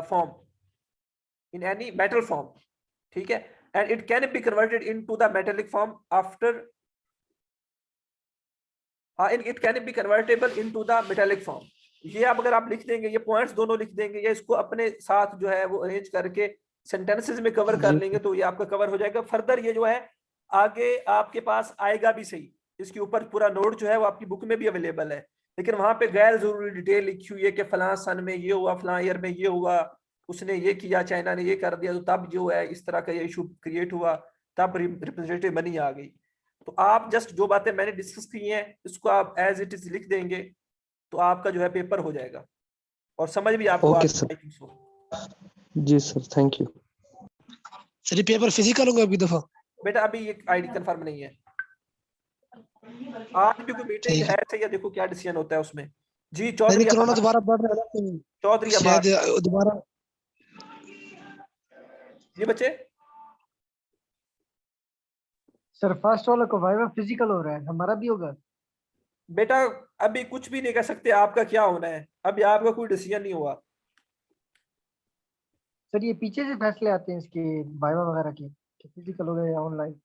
form, in any metal form, ठीक है, and it can be converted into the metallic form after it can be convertible into the metallic form। ये अब अगर आप लिख देंगे, ये points दोनों लिख देंगे, या इसको अपने साथ जो है वो अरेंज करके सेंटेंसेस में कवर कर लेंगे तो ये आपका कवर हो जाएगा। फर्दर ये जो है आगे आपके पास आएगा भी सही, इसके ऊपर पूरा नोट जो है वो आपकी बुक में भी अवेलेबल है, लेकिन वहां पे गैर जरूरी डिटेल लिखी हुई है कि फलां सन में ये हुआ, फलां ईयर में ये हुआ, उसने ये किया, चाइना ने ये कर दिया, तो तब जो है इस तरह का ये इशू क्रिएट हुआ, तब रिप्रेजेंटेटिव मनी आ गई। तो आप जस्ट जो बातें मैंने डिस्कस की हैं इसको आप एज इट इज लिख देंगे तो आपका जो है पेपर हो जाएगा, और समझ भी आपको ओके आ सर। जाएगी। जी सर, थैंक यू। सर ये पेपर फिजिकल होगा अभी दफा? बेटा अभी ये आईडी कंफर्म नहीं है, आज भी कोई मीटिंग ठीक है सही है, देखो क्या डिसीजन होता है उसमें। जी नहीं चौधरी कोरोना अब्बास, दोबारा बढ़ रहा है ना, चौधरी तो अब्बास। शायद दोबारा। जी बच्चे। सर फर्स्ट वाला को वाइवा फिजिकल हो रहा है, हमारा भी होगा? बेटा अभी कुछ भी नहीं कह सकते आपका क्या होना है, अभी आपका कोई डिसीजन नहीं हुआ। सर ये पीछे से फैसले आते हैं इसके वाइवा वगैरह के, कि फिजिकल होगा या ऑनलाइन?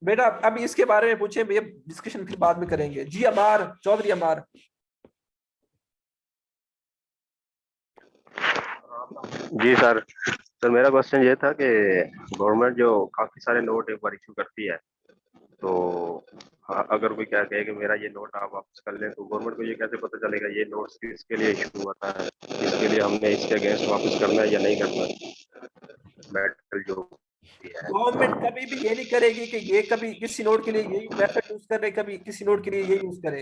बेटा अभी इसके बारे में पूछे, ये डिस्कशन फिर बाद में करेंगे। जी अमार, चौधरी अमार। जी सर, मेरा क्वेश्चन ये था कि गवर्नमेंट जो काफी सारे नोट एक बार इशू करती है, तो अगर कोई क्या कहे कि मेरा ये नोट आप वापस कर लें, तो गवर्नमेंट को ये कैसे पता चलेगा ये नोट किसके लिए इशू हुआ था, इसके लिए हमने इसके अगेंस्ट वापस करना है या नहीं करना? मेटल जो गवर्नमेंट कभी भी ये नहीं करेगी कि ये कभी किसी नोट के लिए यही मेथड यूज करे, कभी किसी नोट के लिए ये यूज करे।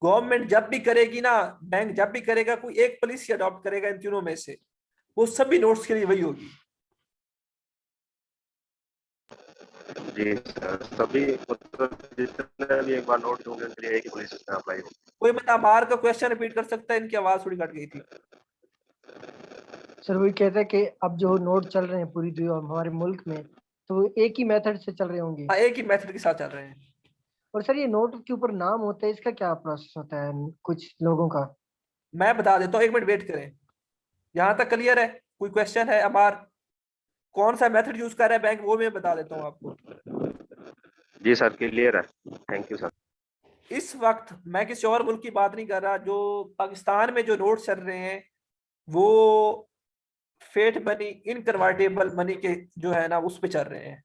गवर्नमेंट जब भी करेगी ना, बैंक जब भी करेगा, कोई एक पॉलिसी अडॉप्ट करेगा इन तीनों में से, वो सभी नोट्स के लिए वही होगी। जी सर, सभी मतलब जितने भी एक बार नोट होंगे उनके लिए एक ही पॉलिसी अप्लाई होगी। कोई बता बाहर का क्वेश्चन रिपीट कर सकता है? इनकी आवाज थोड़ी कट गई थी। सर वही कहते हैं कि अब जो नोट चल रहे हैं पूरी दुनिया हमारे मुल्क में, तो वो एक ही मेथड से चल रहे होंगे। हाँ, एक ही मेथड के साथ चल रहे हैं। और सर ये नोट के ऊपर नाम होता है, इसका क्या प्रोसेस होता है कुछ लोगों का? मैं बता देता हूँ, एक मिनट वेट करें। यहाँ तक क्लियर है? कोई क्वेश्चन है? अमार कौन सा मेथड यूज कर रहा है बैंक, वो मैं बता देता हूँ आपको। जी सर क्लियर है, थैंक यू सर। इस वक्त मैं किसी और मुल्क की बात नहीं कर रहा, जो पाकिस्तान में जो नोट चल रहे हैं वो फेट मनी, इनकन्वर्टेबल मनी के जो है ना उस पे चल रहे हैं।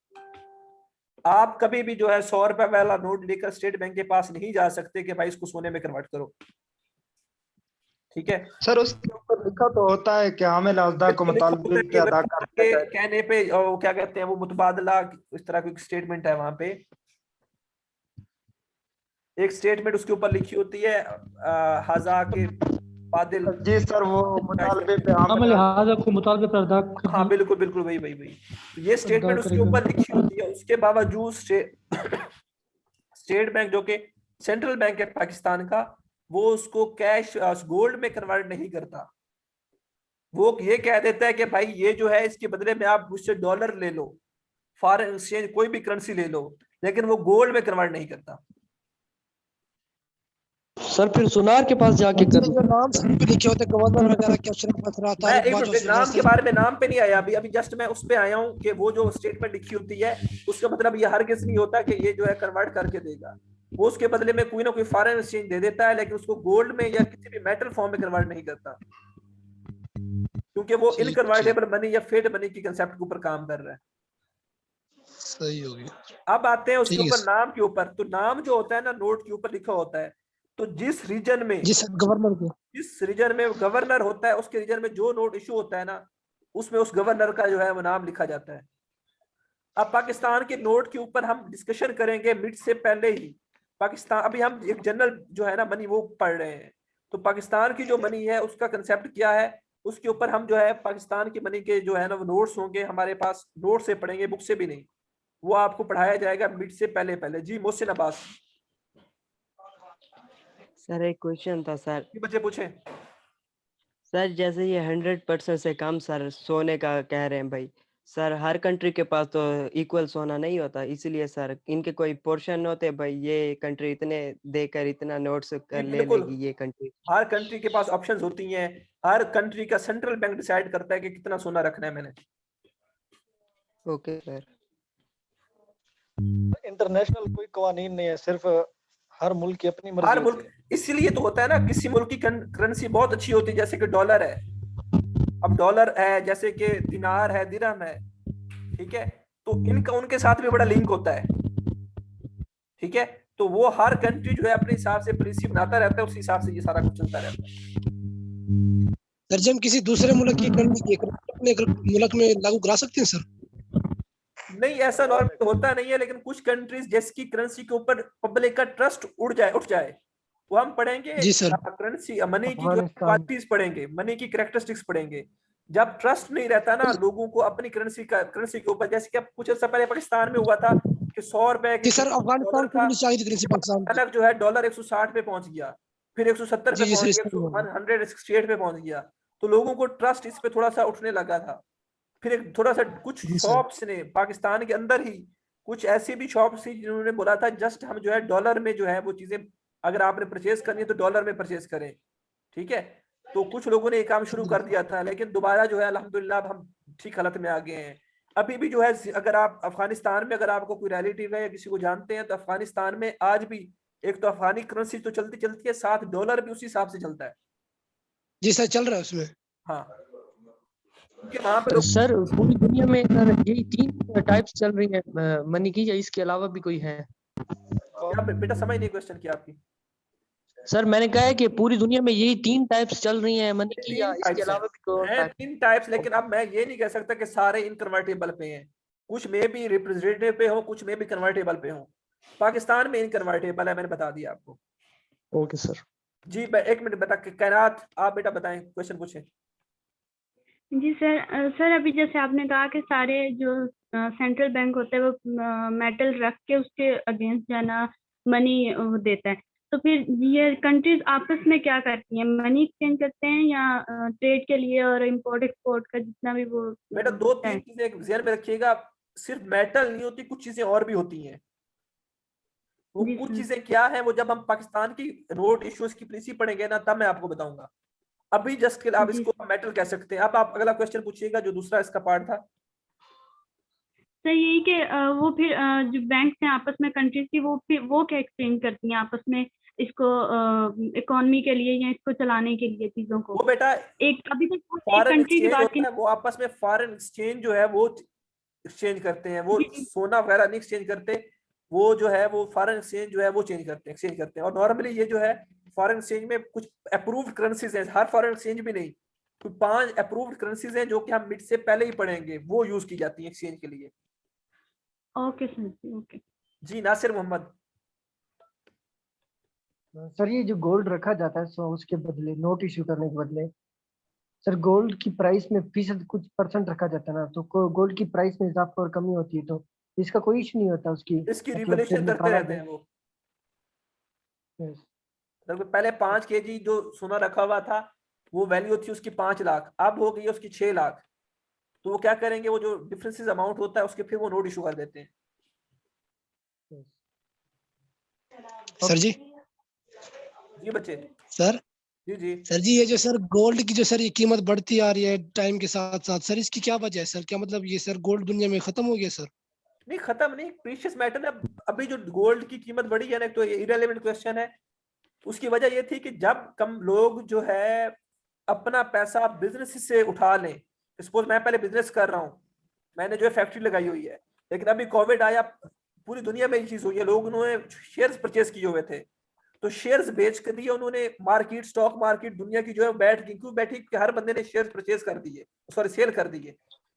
आप कभी भी जो है 100 रुपए वाला नोट लेकर स्टेट बैंक के पास नहीं जा सकते कि भाई इसको सोने में कन्वर्ट करो, ठीक है सर उसके ऊपर लिखा तो होता है कि हमें अदा को मुतालबे पे अदा के कहने पे, वो क्या कहते हैं, वो मुतबादला इस तरह की स्टेटमेंट है, वहां पे एक स्टेटमेंट उसके ऊपर लिखी होती है हाजा के बादल। जी सर, वो मुतालबे पे हाजा को मुतालबे पर अदा। हाँ बिल्कुल बिल्कुल, वही वही वही। तो ये स्टेटमेंट उसके ऊपर लिखी होती है, उसके बावजूद स्टेट बैंक जो कि सेंट्रल बैंक है पाकिस्तान का, वो उसको कैश गोल्ड में कन्वर्ट नहीं करता। वो ये कह देता है कि भाई ये जो है इसके बदले में आप मुझसे डॉलर ले लो, फॉरेन एक्सचेंज कोई भी करेंसी ले लो, लेकिन वो गोल्ड में कन्वर्ट नहीं करता। सर फिर सुनार के पास जाके सर कर जो नाम सर पे लिखे होते गवर्नर वगैरह के अशरफ बसरा मैं तारिक एक बाजवा मिनट, नाम के सर बारे में नाम पे नहीं आया अभी, अभी जस्ट मैं उस पे आया हूँ कि वो जो स्टेटमेंट लिखी होती है उसका मतलब ये हर किसी नहीं होता कि ये जो है कन्वर्ट करके देगा। वो उसके बदले में कोई ना कोई फॉरेन एक्सचेंज दे देता है, लेकिन उसको गोल्ड में या किसी भी मेटल फॉर्म में कन्वर्ट नहीं करता, क्योंकि वो ठीक ठीक इनकन्वर्टेबल मनी या फेड मनी की कंसेप्ट के ऊपर काम कर रहा है। सही हो गया। अब आते हैं उसके ठीक है ऊपर सर। नाम के ऊपर। तो नाम जो होता है ना नोट के ऊपर लिखा होता है, तो जिस रीजन में, जी सर गवर्नर को। जिस रीजन में गवर्नर होता है उसके रीजन में जो नोट इशू होता है ना, उसमें उस गवर्नर का जो है वो नाम लिखा जाता है। अब पाकिस्तान के नोट के ऊपर हम डिस्कशन करेंगे मिड से पहले ही। पाकिस्तान, अभी हम एक जनरल जो है ना मनी वो पढ़ रहे हैं, तो पाकिस्तान की जो मनी है उसका कंसेप्ट क्या है, उसके ऊपर हम जो है पाकिस्तान की मनी के जो है ना वो नोट्स होंगे हमारे पास, नोट से पढ़ेंगे, बुक से भी नहीं, वो आपको पढ़ाया जाएगा मिड से पहले पहले। जी मोहसिन अब्बास। सर एक क्वेश्चन था सर। बच्चे पूछे। सर जैसे ये 100% से कम सर सोने का कह रहे हैं भाई, सर हर कंट्री के पास तो इक्वल सोना नहीं होता, इसलिए सर इनके कोई पोर्शन होते भाई, ये कंट्री इतने देकर इतना नोट्स कर ले बिल्कुल, लेगी ये कंट्री। हर कंट्री के पास ऑप्शंस होती हैं, हर कंट्री का सेंट्रल बैंक डिसाइड करता है कि कितना सोना रखना है मैंने। Okay sir. इंटरनेशनल कोई कवानीन नहीं है, सिर्फ हर मुल्क की अपनी मर्जी हर होती मुल्क, इसीलिए तो होता है ना, किसी मुल्क की करेंसी बहुत अच्छी होती है, जैसे कि डॉलर है। अब डॉलर है, जैसे कि दिनार है, दिरहम है, ठीक है, तो इनका उनके साथ भी बड़ा लिंक होता है, ठीक है। तो वो हर कंट्री जो है अपने हिसाब से पॉलिसी बनाता रहता है, उस हिसाब से ये सारा कुछ चलता रहता है। सर जी हम किसी दूसरे मुल्क की करेंसी अपने मुल्क में लागू करा सकते हैं सर? नहीं, ऐसा नॉर्मल होता नहीं है, लेकिन कुछ कंट्रीज जिसकी करेंसी के ऊपर पब्लिक का ट्रस्ट उठ जाए, वो हम पढ़ेंगे जी सर। करेंसी मनी की जो अफगानिस्तान। क्वालिटीज पढ़ेंगे, मनी की कैरेक्टरिस्टिक्स पढ़ेंगे। जब ट्रस्ट नहीं रहता ना लोगों को अपनी करेंसी के ऊपर, जैसे कि अब कुछ अर्सा पहले पाकिस्तान में हुआ था कि 100 रुपए जी की सर अफगानिस्तान डॉलर को था, भी चाहिए थी करेंसी पाकिस्तान की। अचानक जो है डॉलर 160 पे पहुंच गया, फिर 170 पे जी जी पहुंच सर गया, इस तरह होगा। 168 पे पहुंच गया, तो लोगों को ट्रस्ट इस पे थोड़ा सा उठने लगा था। फिर एक थोड़ा सा कुछ जी सर। शॉप्स ने पाकिस्तान के अंदर ही, कुछ ऐसी भी शॉप्स थी जिन्होंने बोला था जस्ट हम जो है डॉलर में जो है वो चीजें, अगर आपने परचेज करनी है तो डॉलर में परचेज करें, ठीक है। तो कुछ लोगों ने ये काम शुरू कर दिया था, लेकिन दोबारा जो है अल्हम्दुलिल्लाह अब हम ठीक हालत में आ गए हैं। अभी भी जो है, अगर आप अफगानिस्तान में, अगर आपको कोई रिलेटिव है या किसी को जानते हैं, तो अफगानिस्तान में आज भी एक तो अफगानी करेंसी तो चलती चलती है, साथ डॉलर भी उसी हिसाब से चलता है। जी सर चल रहा है उसमें। हाँ, क्योंकि वहां पे लोग, सर पूरी दुनिया में सर यही 3 टाइप्स चल रही है मनी की, या इसके अलावा भी कोई है? क्या बेटा समझ नहीं क्वेश्चन की आपकी। सर मैंने कहा है कि पूरी दुनिया में यही 3 टाइप्स चल रही हैं मनी की, या 3 इसके टाइप्स अलावा भी कोई और हैं, टाइप? 3 टाइप्स, लेकिन अब मैं ये नहीं कह सकता कि सारे इनकन्वर्टेबल पे हैं। कुछ में भी रिप्रेजेंटेटिव पे हो, कुछ में भी कन्वर्टेबल पे हो। पाकिस्तान में इनकन्वर्टेबल है, मैंने बता दिया आपको। Okay sir. जी एक मिनट बेटा, कैनात आप बेटा बताएं, क्वेश्चन पूछें। जी सर, सर अभी जैसे आपने कहा कि सारे जो सेंट्रल बैंक होते हैं वो मेटल रख के उसके अगेंस्ट जो है ना मनी देता है, तो फिर ये कंट्रीज आपस में क्या करती हैं, मनी एक्सचेंज करते हैं या ट्रेड के लिए और इंपोर्ट एक्सपोर्ट का जितना भी वो बेटा 2-3 चीजें ध्यान में रखिएगा, सिर्फ मेटल नहीं होती, कुछ चीजें और भी होती हैं। वो जी कुछ सर। चीजें क्या है, वो जब हम पाकिस्तान की नोट इश्यूज की पॉलिसी पढ़ेंगे ना, तब मैं आपको बताऊंगा। अभी जस्ट के आप जी इसको मेटल कह सकते हैं। अब आप अगला क्वेश्चन पूछिएगा, जो दूसरा इसका पार्ट था। सर यही कि वो फिर जो बैंक हैं आपस में कंट्रीज की, वो फिर वो क्या एक्सचेंज करती हैं आपस में इसको इकोनॉमी के लिए या इसको चलाने के लिए चीजों को? वो बेटा एक अभी तक एक फॉरेन कंट्री की एक्सचेंज बात की। होता है, वो आपस में फॉरेन एक्सचेंज जो है वो एक्सचेंज करते हैं, वो जी जी सोना वगैरह नहीं एक्सचेंज करते। वो जो है वो फॉरेन एक्सचेंज जो है वो एक्सचेंज करते हैं। और नॉर्मली ये जो है फॉरेन एक्सचेंज में कुछ अप्रूव्ड करेंसीज हैं, हर फॉरेन एक्सचेंज भी नहीं, तो 5 अप्रूव्ड करेंसीज हैं जो कि हम मिड से पहले ही पढ़ेंगे, वो यूज की जाती है एक्सचेंज के लिए। ओके सर जी ओके। जी नासिर मोहम्मद। सर ये जो गोल्ड रखा जाता है सो उसके बदले नोट इश्यू करने के बदले सर गोल्ड की प्राइस में फीसद कुछ परसेंट रखा जाता है ना, तो गोल्ड की प्राइस में इजाफा और कमी होती है, तो इसका कोई इशू नहीं होता उसकी, इसकी मतलब फिर रिवोल्यूशन करते निकाला रहते हैं जाए। वो। Yes. मतलब पहले 5 केजी जो सोना रखा हुआ था, वो वैल्यू थी उसकी 5 लाख, अब हो गई उसकी 6 लाख। तो वो क्या करेंगे, वो जो डिफरेंसेस अमाउंट होता है उसके फिर वो नोट इशू कर देते हैं। सर जी जी बच्चे। सर जी सर जी, ये जो सर गोल्ड की जो सर ये कीमत बढ़ती आ रही है टाइम के साथ साथ, सर इसकी क्या वजह है सर? क्या मतलब ये सर गोल्ड दुनिया में खत्म हो गया सर? नहीं, खत्म नहीं, प्रीशियस मेटल है। अभी जो गोल्ड की कीमत बढ़ी है ना, तो ये इररिलेवेंट क्वेश्चन है। उसकी वजह ये थी कि जब कम लोग जो है अपना पैसा बिजनेस से उठा लें। सपोज मैं पहले बिजनेस कर रहा हूँ, मैंने जो है फैक्ट्री लगाई हुई है, लेकिन अभी कोविड आया, पूरी दुनिया में ये चीज हुई है, लोग उन्होंने शेयर्स परचेज किए हुए थे, तो शेयर्स बेच कर दिए उन्होंने। मार्केट, स्टॉक मार्केट दुनिया की जो है बैठ गई, क्यों बैठी? कि हर बंदे ने शेयर्स परचेज कर दिए, सॉरी सेल कर दिए,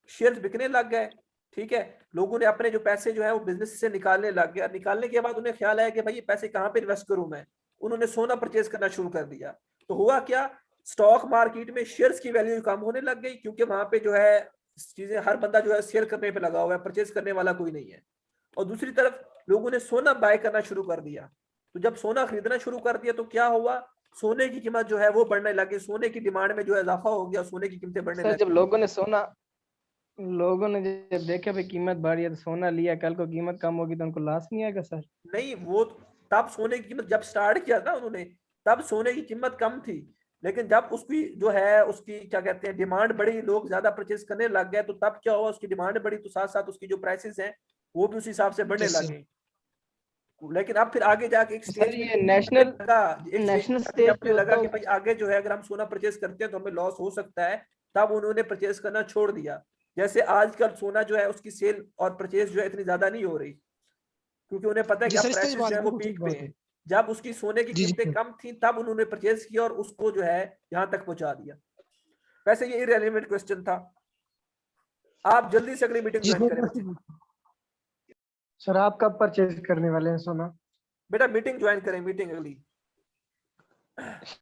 शेयर्स बिकने लग गए। ठीक है, लोगों ने अपने जो पैसे जो है वो बिजनेस से निकालने लग गया। निकालने के बाद उन्हें ख्याल आया कि भाई ये पैसे कहाँ पे इन्वेस्ट करूं मैं। उन्होंने सोना परचेज करना शुरू कर दिया। तो हुआ क्या, स्टॉक मार्केट में शेयर्स की वैल्यू कम होने लग गई, क्योंकि वहां पे जो है चीजें, हर बंदा जो है सेल करने पे लगा हुआ है, परचेज करने वाला कोई नहीं है। और दूसरी तरफ लोगों ने सोना बाय करना शुरू कर दिया। तो जब सोना खरीदना शुरू कर दिया तो क्या हुआ, सोने की कीमत जो है वो बढ़ने लगी, सोने की डिमांड में जो है इजाफा हो गया, सोने की कीमतें बढ़ने सर जब लगी। लोगों ने जब देखा भाई कीमत बढ़ी है तो सोना लिया, कल को कीमत कम होगी तो उनको लॉस नहीं आएगा सर? नहीं, वो तब सोने की कीमत जब स्टार्ट किया ना उन्होंने, तब सोने की कीमत कम थी, लेकिन जब उसकी जो है उसकी क्या कहते हैं डिमांड बढ़ी, लोग ज्यादा परचेज करने लग गए, तो तब क्या हुआ, उसकी डिमांड बढ़ी तो साथ साथ उसकी जो प्राइसेस हैं वो भी उस हिसाब से बढ़ने यस सर। लगे। लेकिन अब फिर आगे जाके एक सर स्टेज ये में नेशनल स्टेज अपने पे लगा होता कि भाई आगे जो है अगर हम सोना परचेज करते हैं तो हमें लॉस हो सकता है, तब उन्होंने परचेज करना छोड़ दिया। जैसे आजकल सोना जो है उसकी सेल और परचेज जो है इतनी ज्यादा नहीं हो रही, क्योंकि उन्हें पता है कि जी अब सर, सही प्राइसेस बात जो है, है वो बिल्कुल सही पीक पे बात है। हैं। जब उसकी सोने की जी कीमतें सर। कम थी तब उन्होंने परचेज किया और उसको जो है यहाँ तक पहुंचा दिया। वैसे ये इररिलेवेंट क्वेश्चन था। आप जल्दी से अगली मीटिंग जी ज्वाइन करें सर। बच्चे। सर आप कब परचेज करने वाले हैं सोना? बेटा मीटिंग ज्वाइन करें, मीटिंग अगली।